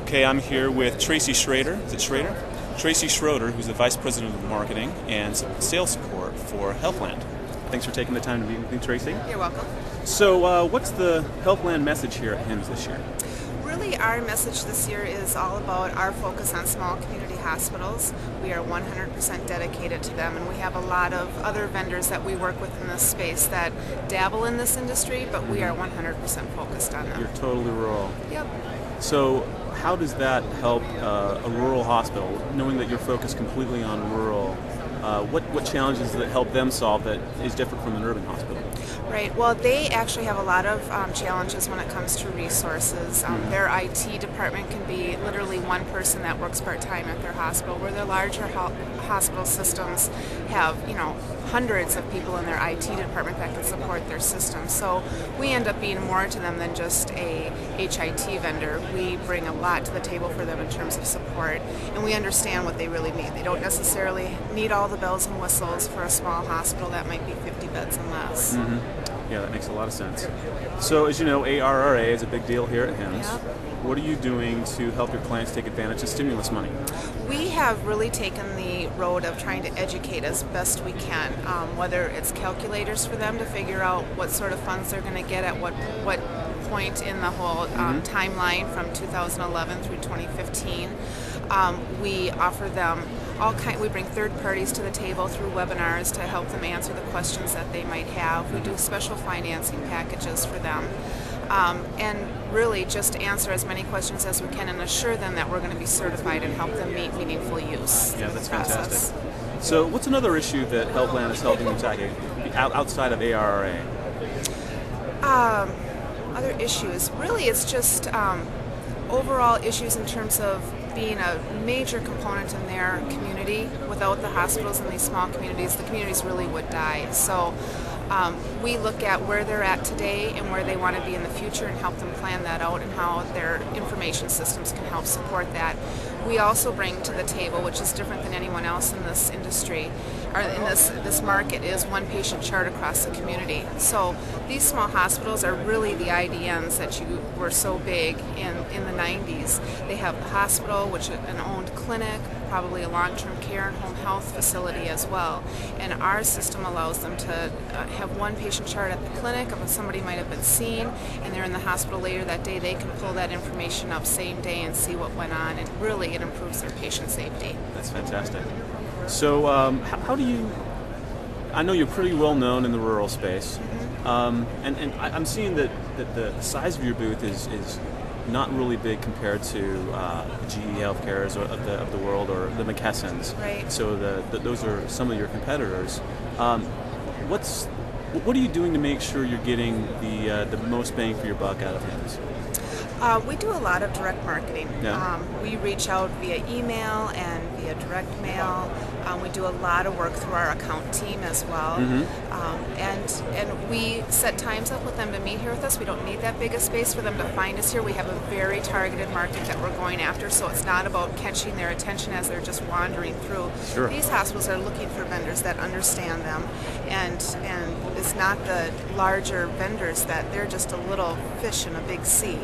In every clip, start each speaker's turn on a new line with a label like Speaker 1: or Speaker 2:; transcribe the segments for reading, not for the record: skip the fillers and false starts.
Speaker 1: Okay, I'm here with Tracey Schroeder. Is it Schroeder? Tracey Schroeder, who's the Vice President of Marketing and Sales Support for Healthland. Thanks for taking the time to be with me, Tracey.
Speaker 2: You're welcome.
Speaker 1: So, what's the Healthland message here at HIMSS this year?
Speaker 2: Really, our message this year is all about our focus on small community hospitals. We are 100% dedicated to them, and we have a lot of other vendors that we work with in this space that dabble in this industry, but we are 100% focused on them.
Speaker 1: You're totally rural.
Speaker 2: Yep.
Speaker 1: So, how does that help a rural hospital, knowing that you're focused completely on rural? What challenges does it help them solve that is different from an urban hospital?
Speaker 2: Right. Well, they actually have a lot of challenges when it comes to resources. Their IT department can be literally one person that works part-time at their hospital, where their larger hospital systems have, hundreds of people in their IT department that can support their system. So we end up being more to them than just a HIT vendor. We bring a lot to the table for them in terms of support, and we understand what they really need. They don't necessarily need all the bells and whistles for a small hospital that might be 50 beds and less.
Speaker 1: Yeah, that makes a lot of sense. So, as you know, ARRA is a big deal here at HIMSS.
Speaker 2: Yep.
Speaker 1: What are you doing to help your clients take advantage of stimulus money?
Speaker 2: We have really taken the road of trying to educate as best we can, whether it's calculators for them to figure out what sort of funds they're going to get at what point in the whole timeline from 2011 through 2015. We offer them we bring third parties to the table through webinars to help them answer the questions that they might have. We do special financing packages for them. And really just answer as many questions as we can and assure them that we're going to be certified and help them meet meaningful use.
Speaker 1: Yeah, that's fantastic. So what's another issue that Healthland is helping you tackle outside of ARRA?
Speaker 2: Other issues, really it's just overall issues in terms of being a major component in their community. Without the hospitals in these small communities, the communities really would die. So we look at where they're at today and where they want to be in the future and help them plan that out and how their information systems can help support that. We also bring to the table, which is different than anyone else in this industry, or in this market, is one patient chart across the community. So these small hospitals are really the IDNs that were so big in the 90s. They have a hospital, which is an owned clinic, probably a long-term care and home health facility as well. And our system allows them to have one patient chart at the clinic of when somebody might have been seen, and they're in the hospital later that day. They can pull that information up same day and see what went on, and really it improves their patient safety.
Speaker 1: That's fantastic. So how do you, I know you're pretty well known in the rural space, and I'm seeing that the size of your booth is not really big compared to GE Healthcare's of the world, or the McKesson's.
Speaker 2: Right.
Speaker 1: So those are some of your competitors. What are you doing to make sure you're getting the most bang for your buck out of HIMSS?
Speaker 2: We do a lot of direct marketing.
Speaker 1: Yeah.
Speaker 2: We reach out via email and via direct mail. We do a lot of work through our account team as well. And we set times up with them to meet here with us. We don't need that big a space for them to find us here. We have a very targeted market that we're going after, so it's not about catching their attention as they're just wandering through.
Speaker 1: Sure.
Speaker 2: These hospitals are looking for vendors that understand them, and it's not the larger vendors that they're just a little fish in a big sea.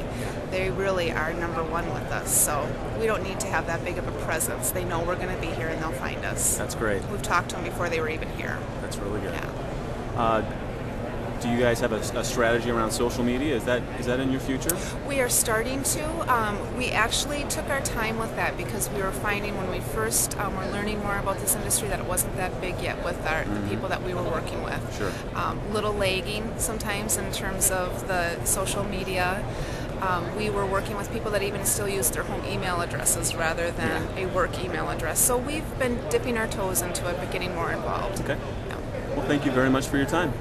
Speaker 2: They really are number one with us, so we don't need to have that big of a presence. They know we're going to be here and they'll find us.
Speaker 1: That's great.
Speaker 2: We've talked to them before they were even here.
Speaker 1: That's really good.
Speaker 2: Yeah.
Speaker 1: Do you guys have a strategy around social media? Is that in your future?
Speaker 2: We are starting to. We actually took our time with that because we were finding when we first were learning more about this industry that it wasn't that big yet with the people that we were working with.
Speaker 1: Sure.
Speaker 2: Little lagging sometimes in terms of the social media. We were working with people that even still use their home email addresses rather than a work email address. So we've been dipping our toes into it but getting more involved.
Speaker 1: Okay.
Speaker 2: Yeah.
Speaker 1: Well, thank you very much for your time.